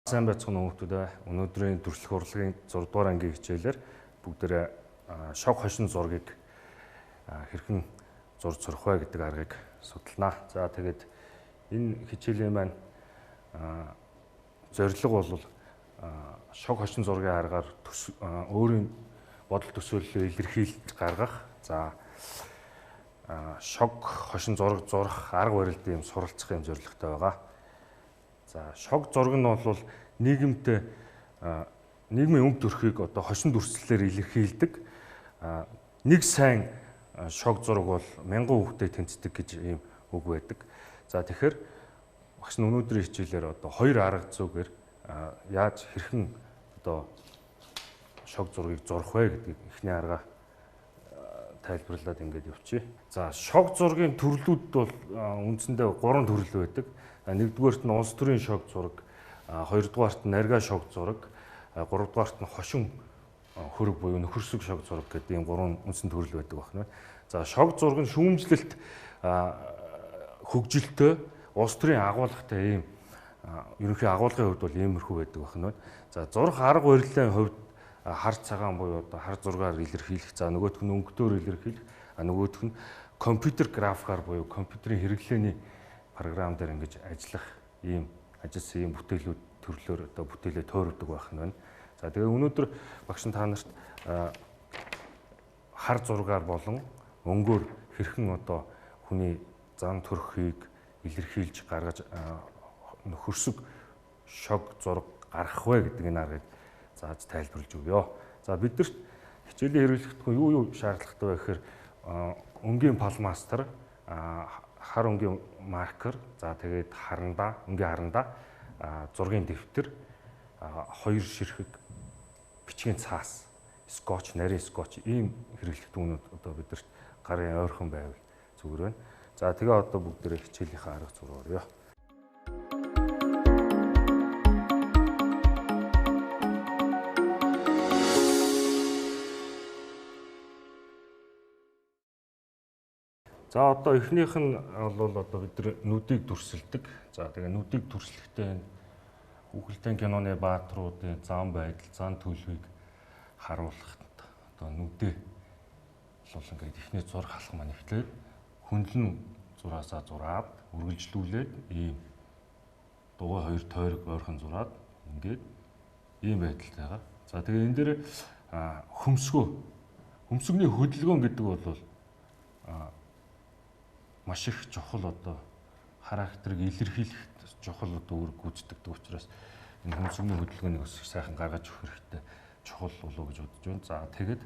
Сайн байцгаана уу хүмүүстээ. Өнөөдрийн төрөлх урлагийн 6 дугаар ангийн хичээлээр бүгдээрээ шог хошин зургийг хэрхэн зурж сурах вэ гэдэг аргыг судалнаа. За тэгээд энэ хичээлийн маань зорилго бол шог хошин зургийн аргаар өөрийн бодол төсөөллөө илэрхийлж гаргах. За шог хошин зураг зурах арга барилд юм суралцах юм зорилготой байгаа. За шог зураг нь бол нийгэмтэй нийгмийн өмд төрхийг одоо хошин дүрслэлээр илэрхийлдэг. Нэг сайн шог зураг бол мянган хүүхдэд тэнцдэг гэж ийм үг байдаг. За тэгэхээр багш нь өнөөдрийн хичээлээр одоо хоёр арга зүйгээр яаж хэрхэн одоо шог зургийг зурах вэ гэдэг эхний арга тайлбарлаад ингээд явчих. За шог зургийн төрлүүд бол үндсэндээ 3 төрөл байдаг. Нэгдүгээрт нь улс төрийн шог зураг, хоёрдугаарт нь нарга шог зураг, гуравдугаарт нь хошин хөрөг буюу нөхөрсөг шог зураг гэдэг ийм 3 үндсэн төрөл байдаг байна. За шог зураг нь шүүмжлэлт хөгжилтэй улс төрийн агуулгатай ийм ерөнхий агуулгын хувьд бол иймэрхүү байдаг байна. За зурх арга барилын хувьд хар цагаан буюу одоо хар зургаар илэрхийлэх, за нөгөөх нь өнгөтөөр илэрхийлэх, нөгөөх нь компьютер графикаар буюу компьютерийн хэрэглээний програм дээр ингэж ажиллах ийм ажилласан ийм бүтээлүүд төрлөөр одоо бүтээлээ тойрдог байх нь байна. За тэгээ өнөөдөр багш та нарт хар зургаар болон өнгөөр хэрхэн одоо хүний зан төрхийг илэрхийлж гаргаж нөхөрсөг шог зураг гаргах вэ гэдэг энэ аргыг зааж тайлбарлаж өгье. За биднэрт хичээлийн хэрэглэхэд юу шаардлагатай вэ гэхээр өнгийн палмастер, хар өнгийн маркер, за тэгээд харандаа, өнгийн харандаа, зургийн дэвтэр, хоёр ширхэг бичгийн цаас, скотч, нарийн скотч ийм хэрэглэгдэхүүнүүд одоо бидэрт гарын ойрхон байвал зүгээр байна. За тэгээ одоо бүгдээрээ хичээлийнхээ арга зур орё. За одоо эхнийх нь бол одоо бид нүдийг дүрсэлдэг. За тэгээ нүдийг дүрслэхдээ хүүхэлдэйн киноны баатруудын зан байдал, зан төлөвийг харуулахад одоо нүдээ бол ингээд эхний зураг халах маань эхлээд хөндлөн зураасаа зураад үргэлжлүүлээд ийм дугуй хоёр тойрог ойрхон зураад ингээд ийм байдалтайгаа. За тэгээ энэ дээр хөмсгөний хөдөлгөөн гэдэг бол маш их чухал одоо характерыг илэрхийлэх чухал одоо үүрэг гүйцэтгэдэг учраас энэ хөмсгөний хөдөлгөөнийг бас сайхан гаргаж өгөх хэрэгтэй чухал болов гэж бодож байна. За тэгээд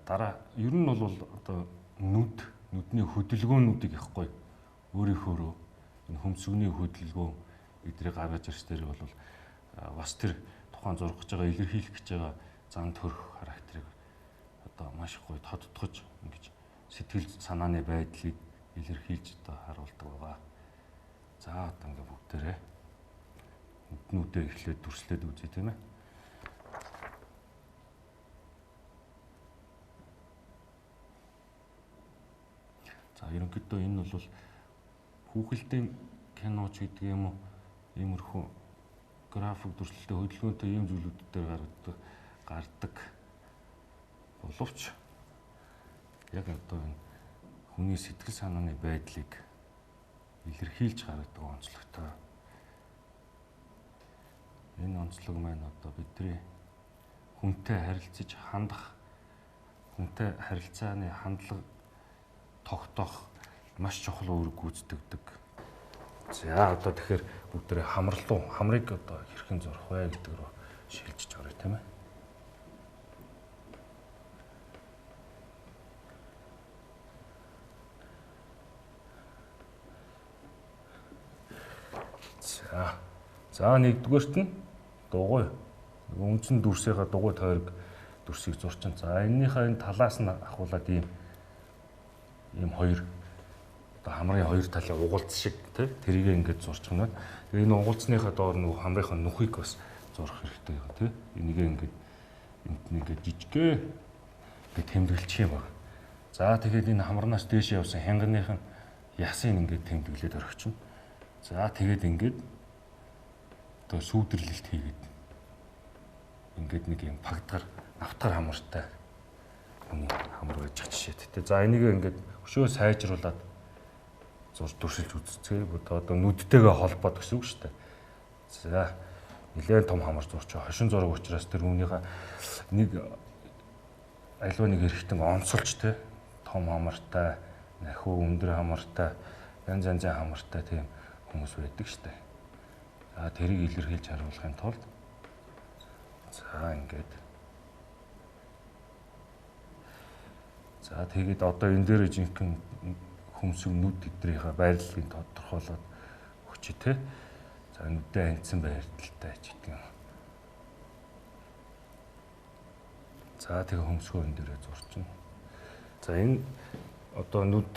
дараа ер нь бол одоо нүдний хөдөлгөөнүүдийг их гоё өөрийнхөөрөө энэ хөмсгөний хөдөлгөөн эдрийг гаргаж ирс дээр бол бас тэр тухайн зурх гэж байгаа илэрхийлэх гэж байгаа зан төрх характерыг одоо маш их гоё тодтогч ингэж сэтгэл санааны байдлыг илэрхийлж одоо харуулдаг байгаа. За одоо ингээ бүгдээрээ нүднүүдээ эхлээд дүрслээд үзье тийм ээ. За ерөнхийдөө энэ бол хүүхэлдэйн киноч гэдэг юм уу иймэрхүү график дүрслэлтэй хөдөлгөөнтэй ийм зүйлүүд дээр гардаг боловч яг одоо энэ хүний сэтгэл санааны байдлыг илэрхийлж гаргадаг онцлогтой. Энэ онцлог маань одоо бидний хүнтэй харилцаж хандах, хүнтэй харилцааны хандлага тогтоох маш чухал үүрэг гүйцэтгэдэг. За одоо тэгэхээр бүгдээ хамрыг одоо хэрхэн зурах вэ гэдэг рүү шилжиж орё тийм ээ. За нэгдүгээрт нь дугуй. Үндсэн дүрсийнхаа дугуй тойрог дүрсийг зурчин. За энэнийхээ энэ талаас нь ахуулаад ийм хоёр одоо хамрын хоёр талын угалц шиг тий тэрийг ингээд зурчих нь байна. Тэгээ энэ угалцныхаа доор нөгөө хамрынхаа нүхийг бас зурах хэрэгтэй юм тий. Энийг ингээд ингээд жижигээ ингээд тэмдэглэж юм байна. За тэгээд энэ хамрнаас дээш явсан хянганых нь ясыг ингээд тэмдэглээд орхичихно. За тэгээд ингээд одоо сүүдэрлэлт хийгээд ингээд нэг юм пагдгаар автар хамартай хүний хамар байж жишээ. Тэ за энийг ингээд өшөө сайжруулад зурж туршилж үзцгээе. Одоо нүдтэйгээ холбоод гэсэн үг шүү дээ. За нэлээд том хамар зурч хошин зураг учраас тэр хүнийхээ нэг аливаа нэг эрэхтэн онцолж тэ том хамартай, нахиу өндөр хамартай, янз янзын хамартай тийм хүмүүс байдаг шүү дээ. За тэрийг илэрхийлж харуулахын тулд за ингээд за тэгээд одоо энэ дээр жинхэнэ хүмсэг нүд эдрийнхээ байрлалыг тодорхойлоод өгч тэ. За нүдээ хандсан байрталтай ч гэдэг юм. За тэгээ хөмсгөө энэ дээрээ зурчна. За энэ одоо нүд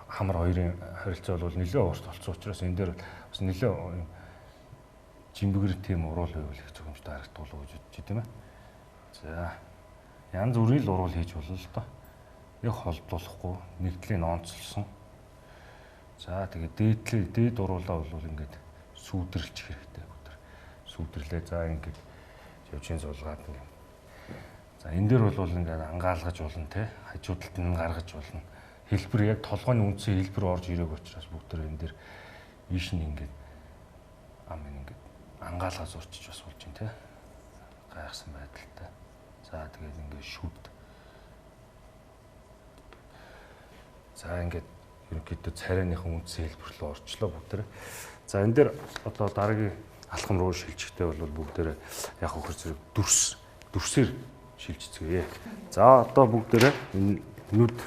хамар хоёрын харилцаа бол нэлээд урт болсон учраас энэ дээр бас нэлээд жимбгэр тийм уруул байвал их зөвхөмжтэй харагдуулах гэж бодож тийм ээ. За янз бүрийн л уруул хийж болно л доо. Нэг холбуулахгүй нэгдлийн онцлсон. За тэгээ дээд уруулаа бол ингээд сүүдэрлж хэрэгтэй бүгд. Сүүдэрлээ за ингээд явжин суулгаад ингээд. За энэ дээр бол ингээд ангаалгаж болно те. Хажуудалд нь гаргаж болно. Хэлбэр яг толгойн үндсэн хэлбэр орж ирээг учраас бүгд энэ дээр ийш нь ингээд ингээд ангаалгаа зурчиж бас болж байна те. Гайхсан байдалтай. За тэгээд ингээд шүд. За ингээд ерөнхийдөө царайныхан үндсэн хэлбэр рүү орчлоо бүгд. За энэ дээр одоо дараагийн алхам руу шилжихдээ бол бүгд яг хөр зэрэг дүрсээр шилжицгээе. За одоо бүгд энэ нүд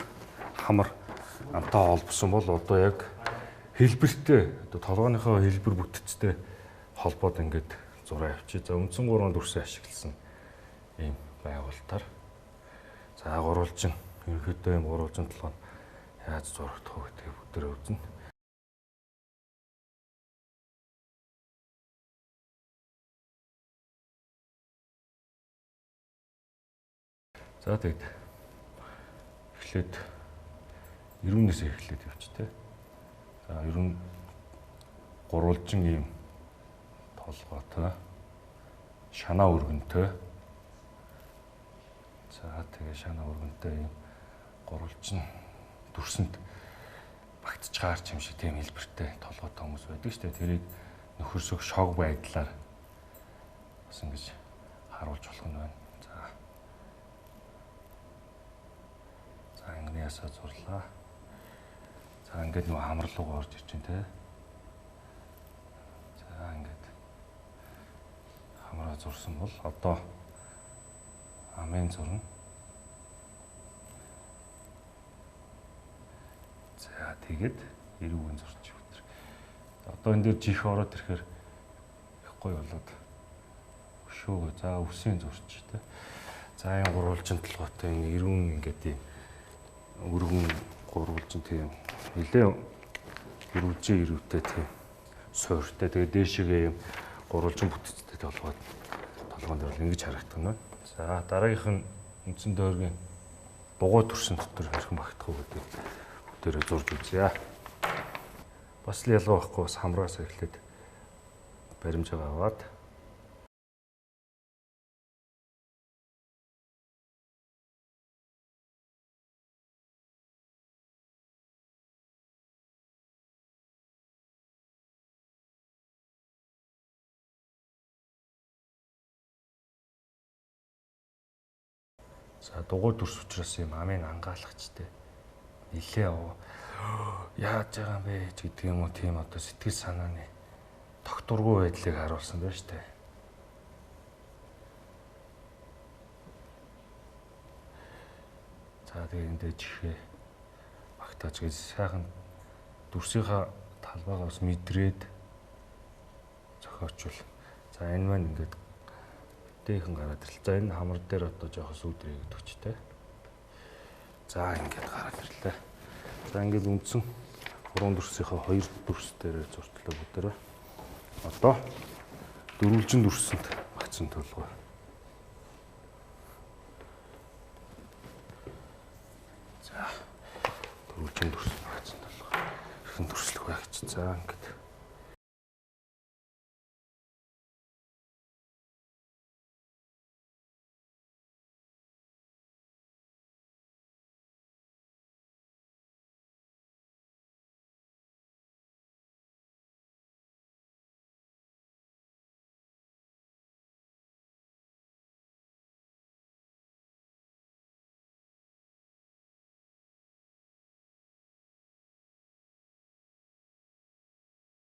хамар амтаа холбосон бол одоо яг хэлбэртэй одоо толгойнхоо хэлбэр бүтцтэй холбоод ингээд зураа авчи. За үндсэн 3 дүрсээ ашигласан ийм байгуулалтаар за гурвалжин ерөнхийдөө ийм гурвалжин толгой яаж зурагдах вэ гэдэг бүгдээ үзнэ. За тэгээд эхлээд ерүүнээс эхлээд явчих те. За ерүүн гурвалжин ийм толгойтой шанаа өргөнтэй. За тэгээ шанаа өргөнтэй ийм гурвалжин дүрсэнд багтж гаарч юм шиг тийм хэлбэртэй толгойтой хүмүүс байдаг шүү дээ. Тэрийг нөхөрсөх шог байдлаар бас ингэж харуулж болох нь байна. За ангиасаа зурлаа. За ингээд нөгөө хамар руу орж ирж байна те. За ингээд хамраа зурсан бол одоо амын зурна. За тэгээд эрүүгийн зурч өтер. Одоо энэ дээр жих ороод ирэхээр их гоё болоод өшөөгөө за үсийн зурч те. За энэ гурвалжин толгойтой энэ эрүүн ингээд ийм өргөн гурвалжин тийм нэлээ эрүүжээ эрүүтэй тийм суурьтай. Тэгээд дээшээгээ ийм гурвалжин бүтцтэй толгойн дээр бол ингэж харагдах нь. За дараагийнх нь үндсэн дойргийн дугуй төрсөн дотор хэрхэн багтах вэ гэдэг бүтээрээ зурж үзье. Бас л ялгаа байхгүй бас хамраас эхлээд баримжаа аваад за дугуй дүрс учраас юм амын ангаалгачтай нилээ яаж байгаа юм бэ гэдэг юм уу тийм одоо сэтгэл санааны тогтургүй байдлыг харуулсан байна шүү дээ. За тэгээ энэ дэ чихээ багтааж гэж сайхан дүрсийнхаа талбайгаа бас мэдрээд зохиочвол за энэ маань ингээд дээхэн гараад ирлээ. За энэ хамар дээр одоо жоохон сүүдрээгээд өчтэй. За ингээд гараад ирлээ. За ингээд үндсэн 3 дүрсийнхаа 2 дүрс дээр зуртлаа бүгдээрээ. Одоо дөрвөлжин дүрсэнд багцсан толгой. За дөрвөлжин дүрсэнд багцсан толгой. Хэрхэн дүрслэх вэ гэж. За ингээд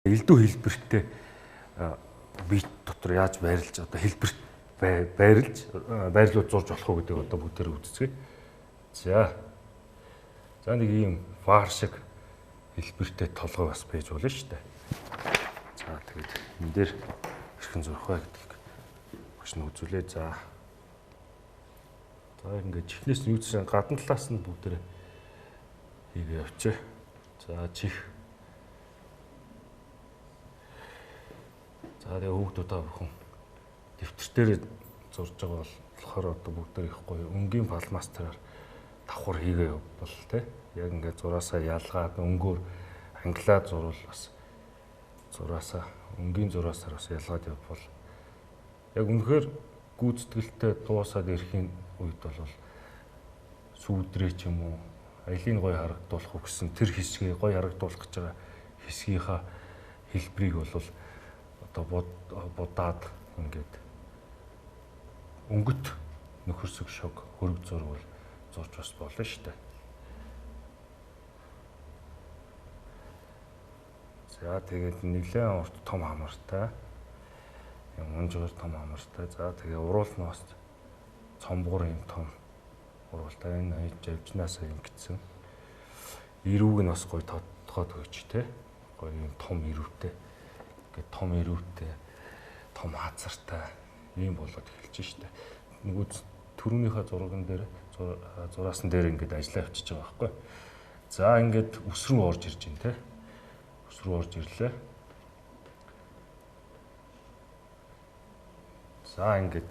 элдв хэлбэртэй бит дотор яаж байрлаж одоо хэлбэрт байрлуулж зурж болох уу гэдэг одоо бүгдээр үзцгээе. За нэг ийм фар шиг хэлбэртэй толгой бас байж болно шүү дээ. За тэгээд энэ дээр хэрхэн зурх вэ гэдгийг багш нь үзүүлээ. За ингээд чихнээс нь үүссэн гадна талаас нь бүгдээр хийгээ явчих. За чих. За тэгээ хүүхдүүдээ бүхэн дэвтэр дээр зурж байгаа болохоор одоо бүгдээр их гоё өнгийн палмастраар давхар хийгээ явбал тий. Яг ингээд зураасаа ялгаад өнгөөр англиад зурвал бас зураасаа өнгийн зураасаар бас ялгаад явбал яг үнэхээр гүйцэтгэлтэй дуусаад ирэхийн үед бол сүүдрээ ч юм уу аялыг гоё харагдуулах уу гэсэн тэр хэсгийг гоё харагдуулах гэж байгаа хэсгийнхаа хэлбэрийг бол одоо будаад ингээд өнгөт нөхөрсөг шог хөрөг зурвал зурж бас болно шүү дээ. За тэгээд нэлээд урт том хамартай. Унжгаар том хамартай. За тэгээ уруул нь бас цомбуур юм том уруултай. Энэ живжнаас ингэсэн. Ирүүг нь бас гоё тодтоход өгч тэ. Гоё юм том ирүүтэй. Ингээд том ирүүтэй, том хазартай ийм болоод эхэлж штэ. Нөгөө төрөөнийхөө зурган дээр зураасан дээр ингээд ажиллаа явчихж байгаа байхгүй. За ингээд өс рүү орж ирж байна тэ. Өс рүү орж ирлээ. За ингээд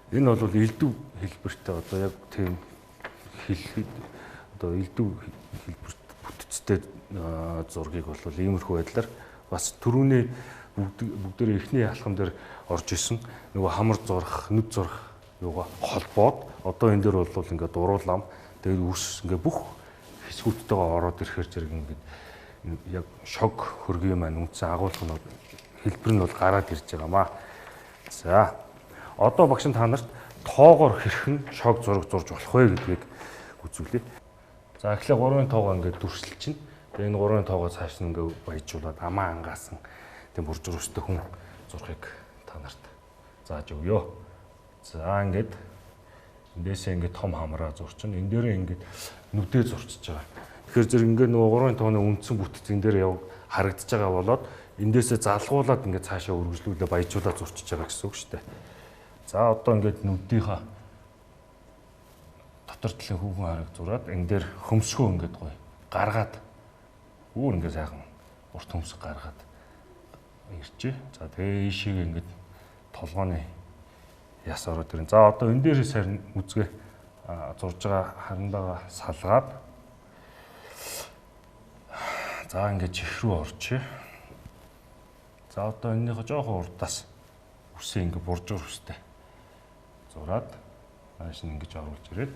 энэ бол элдв хэлбэртэй одоо яг тийм одоо элдв хэлбэрт бүтцтэй зургийг бол иймэрхүү байдлаар бас түрүүний бүгдээ эхний алхам дээр орж исэн нөгөө хамар зурх, нүд зурх юугаа холбоод одоо энэ дээр бол ингээд уруулам тэгээд үс ингээд бүх хэсгүүдтэйгээ ороод ирэхээр зэрэг ингээд яг шог хөргийн маань үндсэн агуулгын хэлбэр нь бол гараад ирж байгаамаа. За одоо багш та нарт тоогоор хэрхэн шог зураг зурж болох вэ гэдгийг үзүүлье. За эхлээ 3-ын тоогоо ингээд дүрслэл чинь. Тэгээ энэ 3-ын тоогоо цааш нь ингээд баяжуулаад амаа ангаасан тийм буржур өстэй хүн зурхыг та нарт зааж өгье. За ингээд эндээсээ ингээд том хамраа зурчин. Энэ дээрээ ингээд нүдээ зурчиж байгаа. Тэгэхээр зэрэг ингээд нөгөө 3-ын тооны үндсэн бүтэц энэ дээр яв харагдаж байгаа болоод эндээсээ залгуулад ингээд цаашаа үргэлжлүүлээ баяжуулаад зурчиж байгаа гэсэн үг шүү дээ. За одоо ингээд нүдийнхаа дотор талын хүүхэн хараг зураад энэ дээр хөмсгөө ингээд гоё гаргаад өөр ингээд сайхан урт хөмсг гаргаад ирчээ. За тэгээ ийшийг ингээд толгооны яс ороод ирэн. За одоо энэ дээрээс харин үзгээ зурж байгаа харандаага салгаад за ингээд чих рүү орчээ. За одоо энэнийхээ жоохон урдаас үсээ ингээд буржуур үстэй зураад нааш нь ингэж оруулж ирээд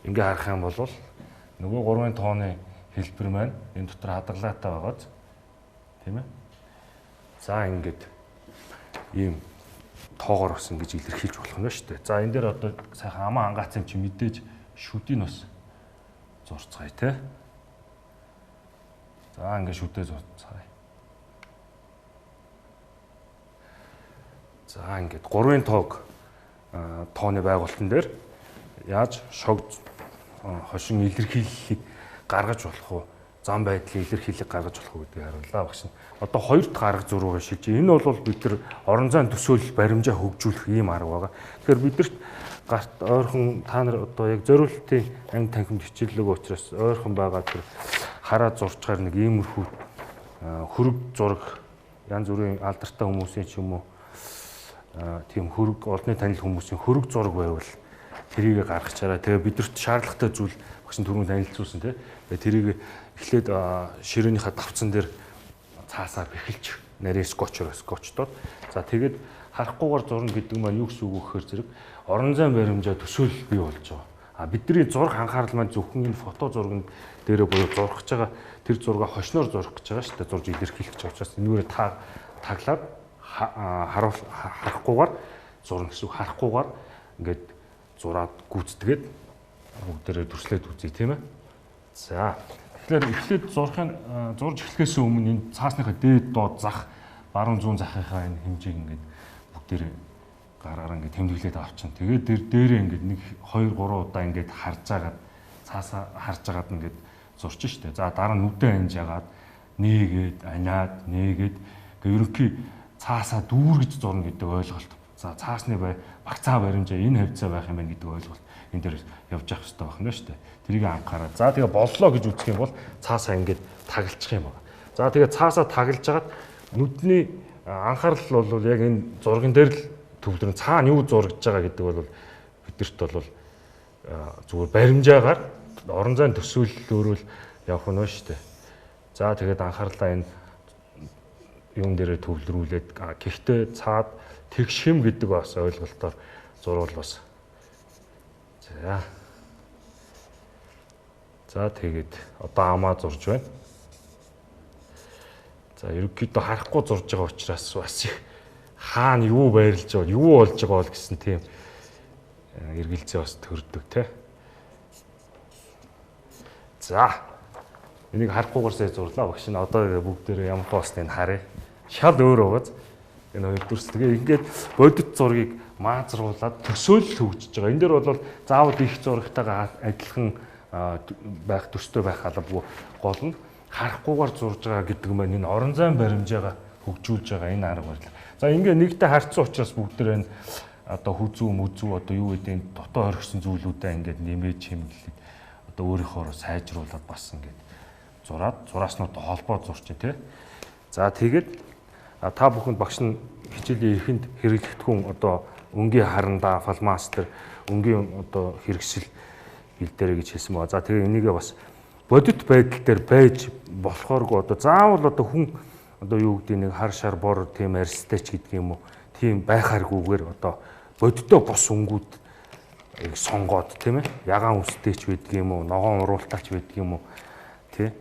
ингээ харах юм бол нөгөө 3-ын тооны хэлбэр маань энэ дотор хадгалаатай байгаад тийм ээ. За ингээд ийм тоогоор бас ингэж илэрхийлж болох нь шүү дээ. За энэ дээр одоо сайхан амаа ангаацсан чи мэдээж шүдийг бас зурцгаая те. За ингээд шүдээ зурцгаая. За ингээд 3-ын тоог тооны байгуулалтан дээр яаж шог хошин илэрхийллийг гаргаж болох уу? Зам байдлын илэрхийллийг гаргаж болох уу гэдгийг харууллаа багш нь. Одоо 2 дахь арга зуруугаа шилжиж. Энэ бол бид нар орон зайн төсөөлөл баримжаа хөгжүүлэх ийм арга байгаа. Тэгэхээр бидэрт гарт ойрхон та нар одоо яг зориултын анги танхимд хичээллэг учраас ойрхон байгаа тэр хараа зурчгаар нэг иймэрхүү хөрөг зураг янз бүрийн алдартай хүмүүсийн ч юм уу тийм хөрөг олонний танил хүмүүсийн хөрөг зураг байвал тэрийг гаргачаараа. Тэгээ бидэрт шаардлагатай зүйл багш түрүүн танилцуулсан тий. Тэгээ тэрийг эхлээд ширээнийхээ давцсан дээр цаасаар бэхэлж нарийн скотчдод. За тэгээд харахгүйгээр зурна гэдэг маань юу гэсэн үг вэ гэхээр зэрэг орон зайн баримжаа төсөөлөл бий болж байгаа. А бидний зураг анхаарал маань зөвхөн энэ фото зурганд дээрээ буюу зурхаж байгаа тэр зургаа хошноор зурх гэж байгаа шүү дээ. Зурж илэрхийлэх гэж учраас энүүрээ таглаад харахгүйгээр зурна гэсэн үг. Харахгүйгээр ингээд зураад гүйцэтгээд бүгдээрээ дүрслээд үзье тийм ээ. За Тэгэхээр эхлээд зурж эхлэхээс өмнө энэ цаасныхаа дээд доод зах баруун зүүн захынхаа энэ хэмжээг ингээд бүгдээр гараараа ингээд тэмдэглээд авчин. Тэгээд дээрээ ингээд 1 2 3 удаа ингээд харж агаад ингээд зурч штэ. За дараа нь нүдэ анж агаад нээгээд аниад нээгээд ерөнхий цаасаа дүүргэж зурна гэдэг ойлголт. За цаасны багцаа баримжаа энэ хавцаа байх юм байна гэдэг ойлголт энэ дээр явж явах хэрэгтэй байна шүү дээ. Тэрийг анхаараа. За тэгээ боллоо гэж үзэх юм бол цаасаа ингээд таглчих юм байна. За тэгээ цаасаа таглаж хагаад нүдний анхаарал бол яг энэ зурган дээр л төвлөрөн цаана юу зургаж байгаа гэдэг бол бидэрт бол зүгээр баримжаагаар орон зайн төсөөллөөрөө явах нь шүү дээ. За тэгээд анхаарлаа энэ юм дээрээ төвлөрүүлээд гэхдээ цаад тэгшим гэдэг бас ойлголтоор зурвал бас. За тэгээд одоо амаа зурж байна. За ерөнхийдөө харахгүй зурж байгаа учраас бас их хаана юу байрлаж байгаа, юу болж байгаа бол гэсэн тийм эргэлзээ бас төрдөг те. За энийг харахгүйгээр сая зурлаа багш нь одоо бүгдээрээ ямар хоосныг харъя. Шал өөр уугаз энэ хоёр дүрс тэгээ ингээд бодит зургийг маазруулаад төсөөлөл хөгжиж байгаа. Энэ дээр бол заавал их зурагтайгаа адилхан байх төстэй байх албагүй гол нь харахгүйгээр зурж байгаа гэдэг нь энэ орон зайн баримжаагаа хөгжүүлж байгаа энэ арга барил. За ингээд нэгтэй харьцсан учраас бүгдээр энэ одоо хүзүү мүзүү одоо юу гэдэг энэ дотоо орхисон зүйлүүдээ ингээд нэмээд чимэглээд одоо өөрийнхөө сайжруулад бас ингээд зураас нь одоо холбоо зурчин тий. За тэгээд та бүхэнд багш нь хичээлийн эхэнд хэрэглэхдэггүй одоо өнгийн харандаа, фалмастер, өнгийн одоо хэрэгсэл хэл дээрээ гэж хэлсэн байна. За тэгээ энийгээ бас бодит байдал дээр байж болохооргүй одоо заавал одоо хүн одоо юу гэдэг нэг хар шар бор тийм арьстэйч гэдэг юм уу тийм байхааргүйгээр одоо бодиттой бос өнгүүд сонгоод тийм ээ ягаан үстэйч байдаг юм уу ногоон уруултаач байдаг юм уу тий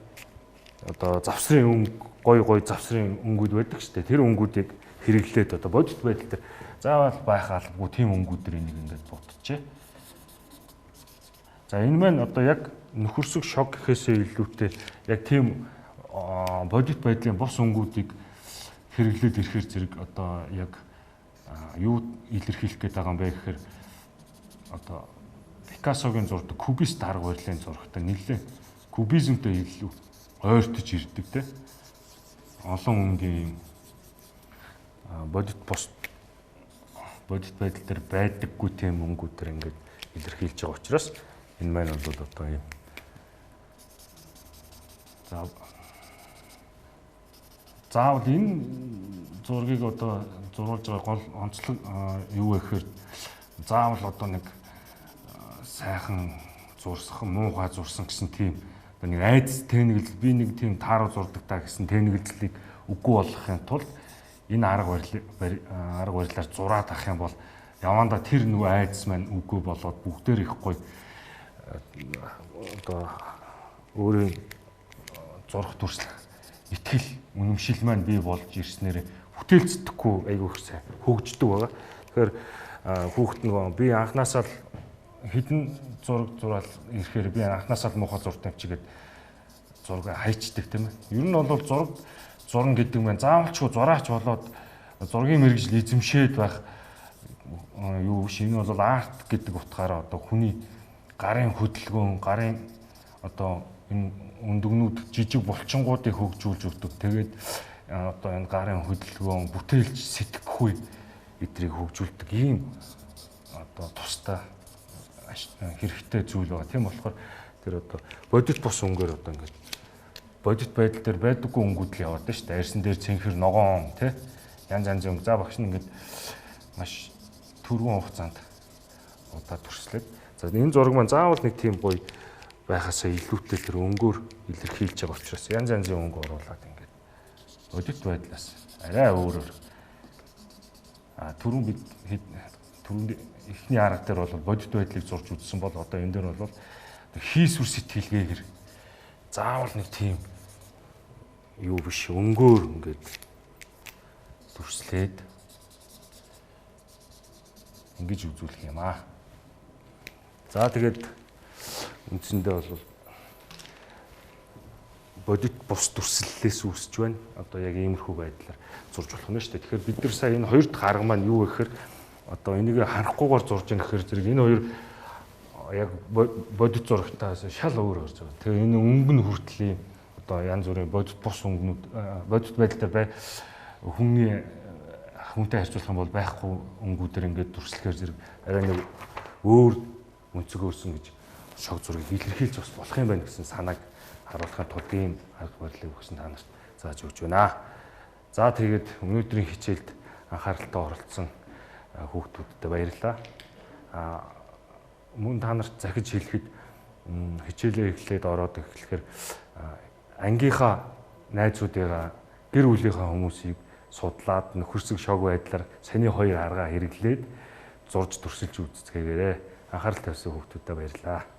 одоо завсрын гой завсрын өнгүүд байдаг шүү дээ. Тэр өнгүүдийг хэрэглээд одоо бодит байдал дээр заавал байх албагүй тийм өнгүүдэр энийг ингээд бутчихъя. За энэ маань одоо яг нөхөрсөг шок гэхээсээ илүүтэй яг тийм бодит байдлын бос өнгүүдийг хэрэглээд ирэхээр зэрэг одоо яг юу илэрхийлэх гээд байгаа юм бэ гэхээр одоо Пикассогийн зурдаг кубист арга барилын зурагтай нэлээд кубизмтэй илүү ойртож ирдэг те. Олон өнгийн бодит байдал дээр байдаггүй тийм өнгүүдээр ингээд илэрхийлж байгаа учраас энэ маань бол одоо юм. Заавал энэ зургийг одоо зурулж байгаа гол онцлог юу вэ гэхээр заавал одоо нэг сайхан зурсан, муухай зурсан гэсэн тийм нэг айдас тэнэглэл би нэг тийм тааруу зурдаг та гэсэн тэнэглэлийг үгүй болгохын тулд энэ арга барилаар зураад авах юм бол явандаа тэр нөгөө айдас маань үгүй болоод бүгдээр их гоё одоо өөрийн зурх төрслөх итгэл үнэмшил маань бий болж ирснээр бүтээлцдэхгүй айгүй их сайн хөгждөг байгаа. Тэгэхээр хүүхэд нөгөө би анханасаа л хідэн зураг зураал ирэхээр би анханасаа л муухай зурдаг чигээд зураг хайчдаг тийм ээ. Ер нь бол зурна гэдэг маань заавалчгүй зураач болоод зургийн мэрэгжил эзэмшээд байх юу биш. Энэ бол арт гэдэг утгаараа одоо хүний гарын хөдөлгөөн, гарын одоо энэ өндөгнүүд жижиг булчингуудыг хөгжүүлж өгдөг. Тэгээд одоо энэ гарын хөдөлгөөн, бүтээлч сэтгэхгүй эдрийг хөгжүүлдэг ийм одоо тустай хэрэгтэй зүйл байгаа. Тийм болохоор тэр одоо бодит бус өнгөөр одоо ингээд бодит байдал дээр байдаггүй өнгүүд л яваад байна шүү дээ. Арьсан дээр цэнхэр ногоон тий янз янзын өнгө. За багш нь ингээд маш түргэн хугацаанд удаа төрслээд. За энэ зураг маань заавал нэг тийм гоё байхасаа илүүтэй тэр өнгөөр илэрхийлж байгаа учраас янз янзын өнгө оруулаад ингээд бодит байдлаас арай өөрөөр түрүүн бид эхний арга дээр бол бодит байдлыг зурж үзсэн бол одоо энэ дээр бол хийсвэр сэтгэлгээгээр заавал нэг тийм юу биш өнгөөр ингээд төрслээд ингэж үзүүлэх юм аа. За тэгээд үндсэндээ бол бодит бус дүрслэлээс үүсэж байна. Одоо яг иймэрхүү байдлаар зурж болох нь шүү дээ. Тэгэхээр бид нар сая энэ хоёр дахь арга маань юу гэхээр одоо энийг харахгүйгээр зурж яах гэхээр зэрэг энэ хоёр яг бодит зурагтаас шал өөр орж байгаа. Тэгээ энэ өнгөн хүртлийн одоо янз бүрийн бодит бус өнгөнүүд бодит байдлаар хүнтэй харьцуулах юм бол байхгүй өнгүүдээр ингээд дүрслэхээр зэрэг арай нэг өөр өнцөг өөрсөн гэж шог зургийг илэрхийлж бас болох юм байна гэсэн санааг харуулахын тулд ийм арга барилыг өгсөн та нарт зааж өгч байна. За тэгээд өнөөдрийн хичээлд анхааралтай оролцсон хүүхдүүдтэй баярлалаа. Мөн та нарт захиж хэлэхэд хичээлээ эхлээд ороод эхлэхээр ангийнхаа найзуудыгаа гэр бүлийнхаа хүмүүсийг судлаад нөхөрсөг шог байдлаар саний хоёр аргаа хэрэглээд зурж дүрсэлж үзцгээгээрэй. Анхаарал тавьсан хүүхдүүдэд баярлалаа.